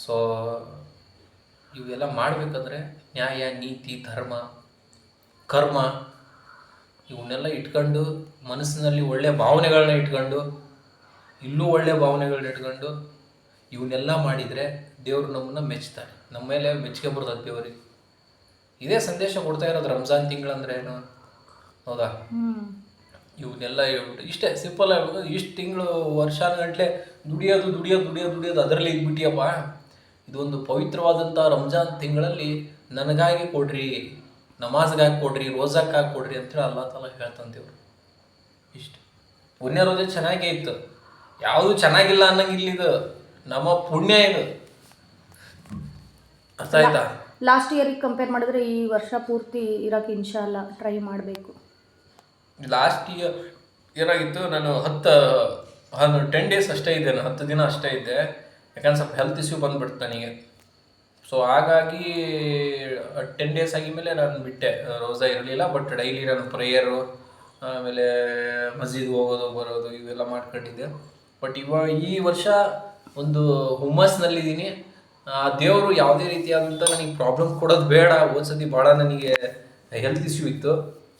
[SPEAKER 4] ಸೊ ಇವೆಲ್ಲ ಮಾಡಬೇಕಂದ್ರೆ ನ್ಯಾಯ, ನೀತಿ, ಧರ್ಮ, ಕರ್ಮ ಇವನ್ನೆಲ್ಲ ಇಟ್ಕೊಂಡು ಮನಸ್ಸಿನಲ್ಲಿ ಒಳ್ಳೆಯ ಭಾವನೆಗಳನ್ನ ಇಟ್ಕೊಂಡು, ಇಲ್ಲೂ ಒಳ್ಳೆಯ ಭಾವನೆಗಳನ್ನ ಇಟ್ಕೊಂಡು ಇವನ್ನೆಲ್ಲ ಮಾಡಿದರೆ ದೇವರು ನಮ್ಮನ್ನು ಮೆಚ್ತಾರೆ. ನಮ್ಮ ಮೇಲೆ ಮೆಚ್ಚುಗೆ ಬರ್ತದೆ ದೇವರಿಗೆ. ಇದೇ ಸಂದೇಶ ಕೊಡ್ತಾ ಇರೋದು ರಂಜಾನ್ ತಿಂಗಳಂದ್ರೆ ಏನು, ಹೌದಾ? ಇವನ್ನೆಲ್ಲ ಹೇಳ್ಬಿಟ್ಟು ಇಷ್ಟೇ ಸಿಂಪಲ್ ಆಗ್ಬೇಕು. ಇಷ್ಟು ತಿಂಗಳು ವರ್ಷಾನುಗಟ್ಟಲೆ ದುಡಿಯೋದು ಅದರಲ್ಲಿ ಇದ್ಬಿಟ್ಟಿಯಪ್ಪ. ಇದೊಂದು ಪವಿತ್ರವಾದಂಥ ರಂಜಾನ್ ತಿಂಗಳಲ್ಲಿ ನನಗಾಗಿ ಕೊಡ್ರಿ, ನಮಾಜ್ಗಾಗಿ ಕೊಡ್ರಿ, ರೋಜಾಕ್ಕಾಗಿ ಕೊಡ್ರಿ ಅಂತೇಳಿ ಅಲ್ಲಾ ತಾಲ ಹೇಳ್ತಾನೆ ದೇವರು. ಇಷ್ಟು ಪುಣ್ಯ ರೋಜೆ ಚೆನ್ನಾಗೇ ಇತ್ತು. ಯಾವುದು ಚೆನ್ನಾಗಿಲ್ಲ ಅನ್ನಂಗಿಲ್ಲ. ಇದು ನಮ್ಮ ಪುಣ್ಯ. ಇದು ಅರ್ಥ ಆಯ್ತಾ?
[SPEAKER 1] ಲಾಸ್ಟ್ ಇಯರಿಗೆ ಕಂಪೇರ್ ಮಾಡಿದ್ರೆ ಈ ವರ್ಷ ಪೂರ್ತಿ ಇರೋಕ್ಕೆ ಇನ್ಶಾಲ್ಲ ಟ್ರೈ ಮಾಡಬೇಕು.
[SPEAKER 4] ಲಾಸ್ಟ್ ಇಯರ್ ಏನಾಗಿತ್ತು, ನಾನು 10 ಡೇಸ್ ಅಷ್ಟೇ ಇದ್ದೆ, 10 ದಿನ ಅಷ್ಟೇ ಇದ್ದೆ. ಯಾಕಂದ್ರೆ ಸ್ವಲ್ಪ ಹೆಲ್ತ್ ಇಶ್ಯೂ ಬಂದುಬಿಡ್ತು ನನಗೆ. ಸೊ ಹಾಗಾಗಿ 10 ಡೇಸ್ ಆಗಿದ್ಮೇಲೆ ನಾನು ಬಿಟ್ಟೆ, ರೋಜಾ ಇರಲಿಲ್ಲ. ಬಟ್ ಡೈಲಿ ನಾನು ಪ್ರೇಯರು, ಆಮೇಲೆ ಮಸ್ಜಿದ್ಗೆ ಹೋಗೋದು ಬರೋದು ಇವೆಲ್ಲ ಮಾಡ್ಕೊಂಡಿದ್ದೆ. ಬಟ್ ಈ ವರ್ಷ ಒಂದು ಹುಮ್ಮಸ್ನಲ್ಲಿದ್ದೀನಿ. ದೇವರು ಯಾವುದೇ ರೀತಿಯಾದಂಥ ನನಗೆ ಪ್ರಾಬ್ಲಮ್ ಕೊಡೋದು ಬೇಡ. ಓದ್ಸತಿ ಭಾಳ ನನಗೆ ಹೆಲ್ತ್ ಇಶ್ಯೂ ಇತ್ತು.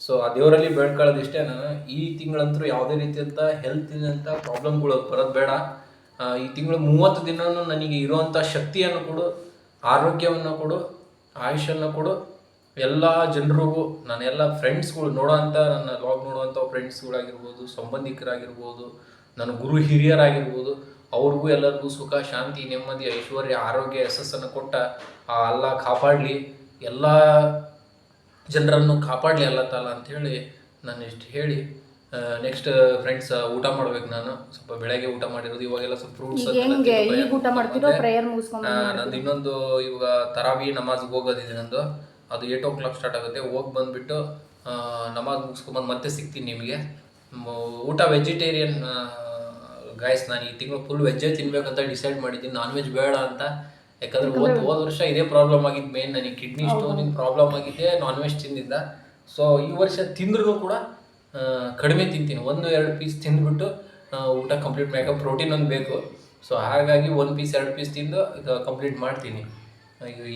[SPEAKER 4] ಸೊ ಆ ದೇವರಲ್ಲಿ ಬೇಡ್ಕೊಳ್ಳೋದು ಇಷ್ಟೇ. ನಾನು ಈ ತಿಂಗಳಂತೂ ಯಾವುದೇ ರೀತಿಯಂಥ ಹೆಲ್ತಿನಂಥ ಪ್ರಾಬ್ಲಮ್ಗಳು ಬರೋದು ಬೇಡ. ಈ ತಿಂಗಳು 30 ದಿನವೂ ನನಗೆ ಇರುವಂಥ ಶಕ್ತಿಯನ್ನು ಕೊಡು, ಆರೋಗ್ಯವನ್ನು ಕೊಡು, ಆಯುಷನ್ನು ಕೊಡು. ಎಲ್ಲ ಜನರಿಗೂ, ನನ್ನ ಎಲ್ಲ ಫ್ರೆಂಡ್ಸ್ಗಳು ನೋಡೋವಂಥ, ನನ್ನ ಲಾಗ್ ನೋಡುವಂಥ ಫ್ರೆಂಡ್ಸ್ಗಳಾಗಿರ್ಬೋದು, ಸಂಬಂಧಿಕರಾಗಿರ್ಬೋದು, ನನ್ನ ಗುರು ಹಿರಿಯರಾಗಿರ್ಬೋದು, ಅವ್ರಿಗೂ ಎಲ್ಲರಿಗೂ ಸುಖ, ಶಾಂತಿ, ನೆಮ್ಮದಿ, ಐಶ್ವರ್ಯ, ಆರೋಗ್ಯ, ಯಶಸ್ಸನ್ನು ಕೊಟ್ಟ ಆ ಅಲ್ಲ ಕಾಪಾಡಲಿ, ಎಲ್ಲ ಜನರನ್ನು ಕಾಪಾಡಲಿ ಅಲ್ಲ ತಾಲ ಅಂಥೇಳಿ ನಾನು ಇಷ್ಟು ಹೇಳಿ ನೆಕ್ಸ್ಟ್ ಫ್ರೆಂಡ್ಸ್ ಊಟ ಮಾಡ್ಬೇಕು. ನಾನು ಸ್ವಲ್ಪ ಬೆಳಗ್ಗೆ ಊಟ ಮಾಡಿರೋದು, ಇವಾಗೆಲ್ಲ ಸ್ವಲ್ಪ ಫ್ರೂಟ್ಸ್. ನಂದು ಇನ್ನೊಂದು ಇವಾಗ ತರಾವಿ ನಮಾಜ್ಗೆ ಹೋಗೋದಿದೆ. ನಂದು ಅದು 8 o'clock ಸ್ಟಾರ್ಟ್ ಆಗುತ್ತೆ. ಹೋಗಿ ಬಂದುಬಿಟ್ಟು ನಮಾಜ್ ಮುಗಿಸ್ಕೊಂಬಂದು ಮತ್ತೆ ಸಿಗ್ತೀನಿ ನಿಮಗೆ. ಊಟ ವೆಜಿಟೇರಿಯನ್ ಗಾಯ್ಸ್. ನಾನು ಈ ತಿಂಗಳು ಫುಲ್ ವೆಜ್ಜೇ ತಿನ್ಬೇಕಂತ ಡಿಸೈಡ್ ಮಾಡಿದ್ದೀನಿ, ನಾನ್ ವೆಜ್ ಬೇಡ ಅಂತ. ಯಾಕಂದರೆ ಹೋದ ವರ್ಷ ಇದೇ ಪ್ರಾಬ್ಲಮ್ ಆಗಿದ್ದು. ಮೇನ್ ನನಗೆ ಕಿಡ್ನಿ ಸ್ಟೋನಿಂಗ್ ಪ್ರಾಬ್ಲಮ್ ಆಗಿದೆ ನಾನ್ ವೆಜ್ ತಿಂದಿದ್ದ. ಸೊ ಈ ವರ್ಷ ತಿಂದ್ರೂ ಕೂಡ ಕಡಿಮೆ ತಿಂತೀನಿ. 1-2 ಪೀಸ್ ತಿಂದ್ಬಿಟ್ಟು ಊಟ ಕಂಪ್ಲೀಟ್ ಮಾಡಕ್ಕೆ ಪ್ರೋಟೀನ್ ಒಂದು ಬೇಕು. ಸೊ ಹಾಗಾಗಿ 1 ಪೀಸ್ 2 ಪೀಸ್ ತಿಂದು ಇದು ಕಂಪ್ಲೀಟ್ ಮಾಡ್ತೀನಿ.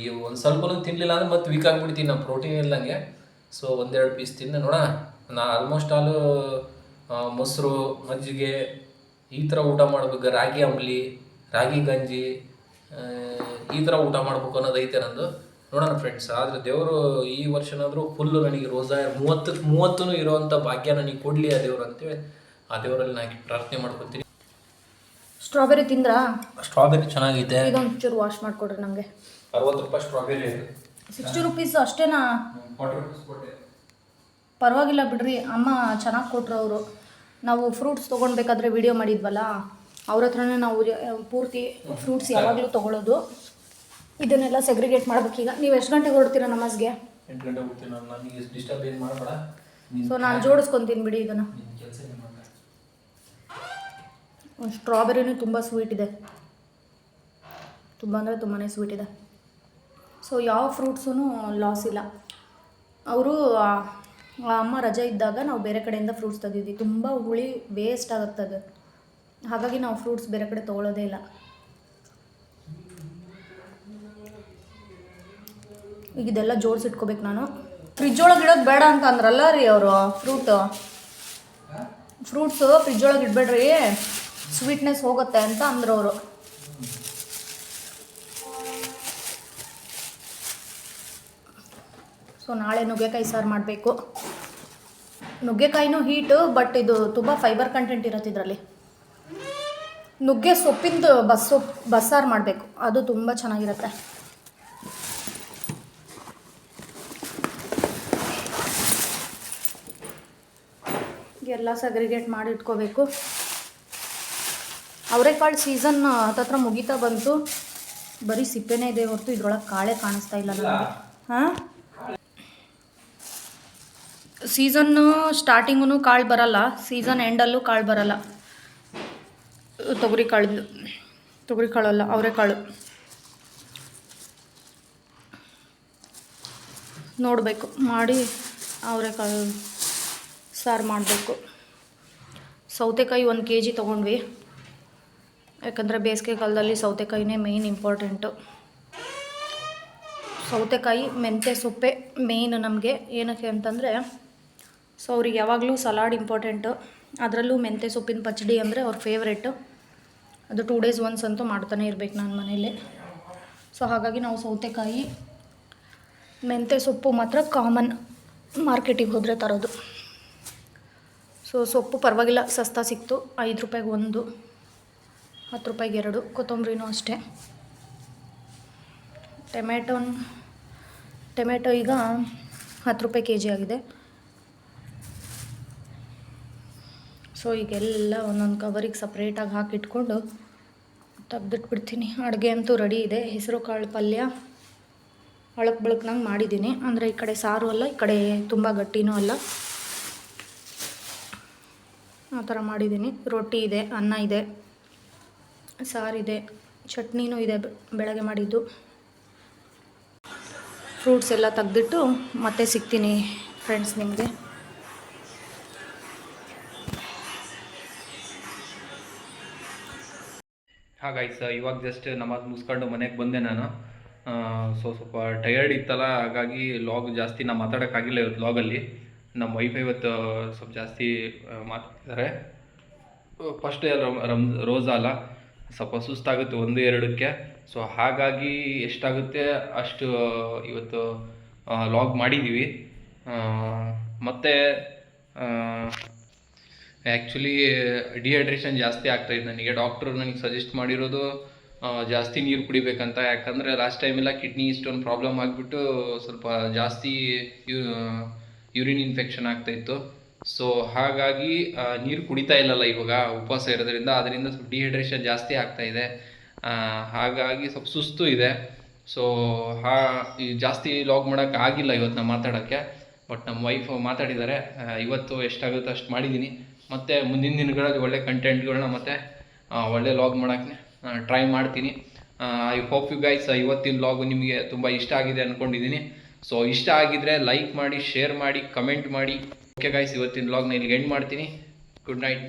[SPEAKER 4] ಈ ಒಂದು ಸ್ವಲ್ಪನೂ ತಿನ್ನಲಿಲ್ಲ ಅಂದರೆ ಮತ್ತೆ ವೀಕ್ ಆಗಿಬಿಡ್ತೀನಿ, ನಾನು ಪ್ರೋಟೀನ್ ಇಲ್ಲಂಗೆ. ಸೊ 1-2 ಪೀಸ್ ತಿಂದು ನೋಡೋಣ. ನಾ ಆಲ್ಮೋಸ್ಟ್ ಆಲು ಮೊಸರು, ಮಜ್ಜಿಗೆ ಈ ಥರ ಊಟ ಮಾಡಬೇಕು. ರಾಗಿ ಅಂಬ್ಲಿ, ರಾಗಿ ಗಂಜಿ ಈ ಥರ ಊಟ ಮಾಡ್ಬೇಕು ಅನ್ನೋದು ಐತೆ ನಂದು. ನೋಡೋಣ ಫ್ರೆಂಡ್ಸ್. ಆದರೆ ದೇವರು ಈ ವರ್ಷನಾದರೂ ಫುಲ್ಲು ನನಗೆ ರೋಜಾ 30 ಇರೋವಂಥ ಭಾಗ್ಯ ನನಗೆ ಕೊಡಲಿ ಆ ದೇವರು ಅಂತೇಳಿ ಆ ದೇವರಲ್ಲಿ ನಾನು ಪ್ರಾರ್ಥನೆ ಮಾಡ್ಕೊತೀನಿ.
[SPEAKER 1] ಸ್ಟ್ರಾಬೆರಿ ತಿಂದ್ರಾ?
[SPEAKER 4] ಸ್ಟ್ರಾಬೆರಿ ಚೆನ್ನಾಗಿದೆ.
[SPEAKER 1] ಇದೊಂಚೂರು ವಾಶ್ ಮಾಡಿಕೊಡ್ರಿ ನನಗೆ.
[SPEAKER 4] 60 ರೂಪಾಯಿ ಸ್ಟ್ರಾಬೆರಿ ಇದೆ.
[SPEAKER 1] 60 ರೂಪೀಸ್ ಅಷ್ಟೇನಾ?
[SPEAKER 4] 40 ರೂಪಾಯಿ ಕೊಟ್ಟೆ.
[SPEAKER 1] ಪರವಾಗಿಲ್ಲ ಬಿಡ್ರಿ, ಅಮ್ಮ ಚೆನ್ನಾಗಿ ಕೊಟ್ಟರು ಅವರು. ನಾವು ಫ್ರೂಟ್ಸ್ ತೊಗೊಳ್ಬೇಕಾದ್ರೆ ವಿಡಿಯೋ ಮಾಡಿದ್ವಲ್ಲ, ಅವ್ರ ಹತ್ರನೇ ನಾವು ಪೂರ್ತಿ ಫ್ರೂಟ್ಸ್ ಯಾವಾಗಲೂ ತೊಗೊಳ್ಳೋದು. ಇದನ್ನೆಲ್ಲ ಸೆಗ್ರಿಗೇಟ್ ಮಾಡ್ಬೇಕೀಗ. ನೀವು ಎಷ್ಟು ಗಂಟೆಗೆ ಹೊರಡ್ತೀರಾ ನಮಾಜ್ಗೆ?
[SPEAKER 4] 8 ಗಂಟೆಗೆ ಹೋಗ್ತೀನಿ ನಾನು. ನನಗೆ ಡಿಸ್ಟರ್ಬ್ ಏನು ಮಾಡಬೇಡ.
[SPEAKER 1] ಸೊ ನಾನು ಜೋಡಿಸ್ಕೊತೀನಿ ಬಿಡಿ ಇದನ್ನು.
[SPEAKER 4] ಕೆಲಸ ಏನು ಮಾಡಬೇಡ.
[SPEAKER 1] ಸ್ಟ್ರಾಬೆರಿನೂ ತುಂಬ ಸ್ವೀಟ್ ಇದೆ, ತುಂಬ ಅಂದರೆ ತುಂಬಾ ಸ್ವೀಟ್ ಇದೆ. ಸೊ ಯಾವ ಫ್ರೂಟ್ಸೂ ಲಾಸ್ ಇಲ್ಲ. ಅವರು ಅಮ್ಮ ರಜೆ ಇದ್ದಾಗ ನಾವು ಬೇರೆ ಕಡೆಯಿಂದ ಫ್ರೂಟ್ಸ್ ತೆಗೆದಿದ್ವಿ. ತುಂಬ ಹುಳಿ ವೇಸ್ಟ್ ಆಗುತ್ತೆ ಅದು, ಹಾಗಾಗಿ ನಾವು ಫ್ರೂಟ್ಸ್ ಬೇರೆ ಕಡೆ ತೊಗೊಳ್ಳೋದೇ ಇಲ್ಲ. ಈಗ ಇದೆಲ್ಲ ಜೋಡಿಸಿಟ್ಕೋಬೇಕು ನಾನು. ಫ್ರಿಜ್ ಒಳಗೆ ಇಡೋದು ಬೇಡ ಅಂತ ಅಂದ್ರಲ್ಲ ರೀ ಅವರು. ಫ್ರೂಟ್ಸು ಫ್ರಿಜ್ ಒಳಗೆ ಇಡಬೇಡ್ರಿ, ಸ್ವೀಟ್ನೆಸ್ ಹೋಗುತ್ತೆ ಅಂತ ಅಂದರು ಅವರು. ಸೊ ನಾಳೆ ನುಗ್ಗೆಕಾಯಿ ಸಾರು ಮಾಡಬೇಕು. ನುಗ್ಗೆಕಾಯಿನೂ ಹೀಟು, ಬಟ್ ಇದು ತುಂಬ ಫೈಬರ್ ಕಂಟೆಂಟ್ ಇರುತ್ತೆ ಇದರಲ್ಲಿ. ನುಗ್ಗೆ ಸೊಪ್ಪಿಂದು ಬಸ್ಸಾರು ಮಾಡಬೇಕು, ಅದು ತುಂಬ ಚೆನ್ನಾಗಿರುತ್ತೆ. ಎಲ್ಲ ಸಗ್ರಿಗೇಟ್ ಮಾಡಿ ಇಟ್ಕೋಬೇಕು. ಅವರೆಕಾಳು ಸೀಸನ್ ಹತ್ತತ್ರ ಮುಗೀತಾ ಬಂತು. ಬರೀ ಸಿಪ್ಪೆನೇ ಇದೆ ಹೊರತು ಇದ್ರೊಳಗೆ ಕಾಳೇ ಕಾಣಿಸ್ತಾ ಇಲ್ಲ ನನಗೆ. ಹಾಂ, ಸೀಸನ್ನು ಸ್ಟಾರ್ಟಿಂಗೂ ಕಾಳು ಬರಲ್ಲ, ಸೀಸನ್ ಎಂಡಲ್ಲೂ ಕಾಳು ಬರಲ್ಲ. ತೊಗರಿ ಕಾಳಲ್ಲ, ಅವರೆಕಾಳು ನೋಡಬೇಕು ಮಾಡಿ ಅವರೆಕಾಳು ಸಾರು ಮಾಡಬೇಕು. ಸೌತೆಕಾಯಿ 1 kg ತೊಗೊಂಡ್ವಿ, ಯಾಕಂದರೆ ಬೇಸಿಗೆ ಕಾಲದಲ್ಲಿ ಸೌತೆಕಾಯಿನೇ ಮೇಯ್ನ್ ಇಂಪಾರ್ಟೆಂಟು. ಸೌತೆಕಾಯಿ ಮೆಂತ್ಯ ಸೊಪ್ಪೆ ಮೇಯ್ನ್ ನಮಗೆ. ಏನಕ್ಕೆ ಅಂತಂದರೆ ಸೊ ಅವ್ರಿಗೆ ಯಾವಾಗಲೂ ಸಲಾಡ್ ಇಂಪಾರ್ಟೆಂಟು, ಅದರಲ್ಲೂ ಮೆಂತ್ಯ ಸೊಪ್ಪಿನ ಪಚ್ಚಡಿ ಅಂದರೆ ಅವ್ರ ಫೇವ್ರೇಟು. ಅದು 2 days once ಅಂತೂ ಮಾಡ್ತಾನೆ ಇರಬೇಕು ನಾನು ಮನೇಲಿ. ಸೊ ಹಾಗಾಗಿ ನಾವು ಸೌತೆಕಾಯಿ ಮೆಂತ್ಯ ಸೊಪ್ಪು ಮಾತ್ರ ಕಾಮನ್ ಮಾರ್ಕೆಟಿಗೆ ಹೋದರೆ ತರೋದು. ಸೊ ಸೊಪ್ಪು ಪರವಾಗಿಲ್ಲ, ಸಸ್ತಾ ಸಿಕ್ತು. 5 ರೂಪಾಯಿಗೆ 1, 10 ರೂಪಾಯಿಗೆ 2. ಕೊತ್ತಂಬರಿನೂ ಅಷ್ಟೇ. ಟೊಮೆಟೊ ಈಗ 10 ರೂಪಾಯಿ kg ಆಗಿದೆ. ಸೊ ಈಗೆಲ್ಲ ಒಂದೊಂದು ಕವರಿಗೆ ಸಪ್ರೇಟಾಗಿ ಹಾಕಿಟ್ಕೊಂಡು ತೆಗ್ದಿಟ್ಬಿಡ್ತೀನಿ. ಅಡುಗೆ ಅಂತೂ ರೆಡಿ ಇದೆ. ಹೆಸರು ಕಾಳು ಪಲ್ಯ ಬಳಕ್ನಂಗೆ ಮಾಡಿದ್ದೀನಿ. ಅಂದರೆ ಈ ಕಡೆ ಸಾರು ಅಲ್ಲ, ಈ ಕಡೆ ತುಂಬ ಗಟ್ಟಿನೂ ಅಲ್ಲ, ಆ ಥರ ಮಾಡಿದ್ದೀನಿ. ರೊಟ್ಟಿ ಇದೆ, ಅನ್ನ ಇದೆ, ಸಾರಿದೆ, ಚಟ್ನಿನೂ ಇದೆ ಬೆಳಗ್ಗೆ ಮಾಡಿದ್ದು. ಫ್ರೂಟ್ಸ್ ಎಲ್ಲ ತೆಗ್ದಿಟ್ಟು ಮತ್ತೆ ಸಿಗ್ತೀನಿ ಫ್ರೆಂಡ್ಸ್ ನಿಮಗೆ.
[SPEAKER 2] ಹಾಗಾಯ್ತು ಸರ್, ಇವಾಗ ಜಸ್ಟ್ ನಮಾಜ್ ಮುಗಿಸ್ಕೊಂಡು ಮನೆಗೆ ಬಂದೆ ನಾನು. ಸ್ವಲ್ಪ ಟಯರ್ಡ್ ಇತ್ತಲ್ಲ, ಹಾಗಾಗಿ ಲಾಗ್ ಜಾಸ್ತಿ ನಾನು ಮಾತಾಡೋಕ್ಕಾಗಿಲ್ಲ ಇವತ್ತು ಲಾಗಲ್ಲಿ. ನಮ್ಮ ವೈಫ್ ಇವತ್ತು ಸ್ವಲ್ಪ ಜಾಸ್ತಿ ಮಾತಾಡ್ತಿದ್ದಾರೆ. ಫಸ್ಟ್ ರೋಜಾ ಅಲ್ಲ, ಸ್ವಲ್ಪ ಸುಸ್ತಾಗುತ್ತೆ 1-2ಕ್ಕೆ. ಸೊ ಹಾಗಾಗಿ ಎಷ್ಟಾಗುತ್ತೆ ಅಷ್ಟು ಇವತ್ತು ಲಾಗ್ ಮಾಡಿದ್ದೀವಿ. ಮತ್ತು ಆ್ಯಕ್ಚುಲಿ ಡಿಹೈಡ್ರೇಷನ್ ಜಾಸ್ತಿ ಆಗ್ತಾಯಿತ್ತು ನನಗೆ. ಡಾಕ್ಟ್ರು ನನಗೆ ಸಜೆಸ್ಟ್ ಮಾಡಿರೋದು ಜಾಸ್ತಿ ನೀರು ಕುಡಿಬೇಕಂತ. ಯಾಕಂದರೆ ಲಾಸ್ಟ್ ಟೈಮೆಲ್ಲ ಕಿಡ್ನಿ ಸ್ಟೋನ್ ಪ್ರಾಬ್ಲಮ್ ಆಗಿಬಿಟ್ಟು ಸ್ವಲ್ಪ ಜಾಸ್ತಿ ಯೂರಿನ್ ಇನ್ಫೆಕ್ಷನ್ ಆಗ್ತಾಯಿತ್ತು. ಸೊ ಹಾಗಾಗಿ ನೀರು ಕುಡಿತಾ ಇಲ್ಲಲ್ಲ ಇವಾಗ ಉಪವಾಸ ಇರೋದ್ರಿಂದ, ಅದರಿಂದ ಸ್ವಲ್ಪ ಡಿಹೈಡ್ರೇಷನ್ ಜಾಸ್ತಿ ಆಗ್ತಾಯಿದೆ. ಹಾಗಾಗಿ ಸ್ವಲ್ಪ ಸುಸ್ತು ಇದೆ. ಸೊ ಜಾಸ್ತಿ ಲಾಗ್ ಮಾಡೋಕ್ಕೆ ಆಗಿಲ್ಲ ಇವತ್ತು ನಾನು ಮಾತಾಡೋಕ್ಕೆ. ಬಟ್ ನಮ್ಮ ವೈಫ್ ಮಾತಾಡಿದ್ದಾರೆ. ಇವತ್ತು ಎಷ್ಟಾಗುತ್ತೋ ಅಷ್ಟು ಮಾಡಿದ್ದೀನಿ. ಮತ್ತು ಮುಂದಿನ ದಿನಗಳಲ್ಲಿ ಒಳ್ಳೆ ಕಂಟೆಂಟ್ಗಳನ್ನ ಮತ್ತು ಒಳ್ಳೆ ಲಾಗ್ ಮಾಡೋಕ್ಕೆ ಟ್ರೈ ಮಾಡ್ತೀನಿ. ಐ ಹೋಪ್ ಯು ಗೈಸ್ ಇವತ್ತಿನ ಲಾಗು ನಿಮಗೆ ತುಂಬ ಇಷ್ಟ ಆಗಿದೆ ಅಂದ್ಕೊಂಡಿದ್ದೀನಿ. ಸೊ ಇಷ್ಟ ಆಗಿದ್ದರೆ ಲೈಕ್ ಮಾಡಿ, ಶೇರ್ ಮಾಡಿ, ಕಮೆಂಟ್ ಮಾಡಿ. ಓಕೆ ಗೈಸ್, ಇವತ್ತಿನ ಲಾಗ್ನ ಇಲ್ಲಿಗೆ ಎಂಡ್ ಮಾಡ್ತೀನಿ. Good night.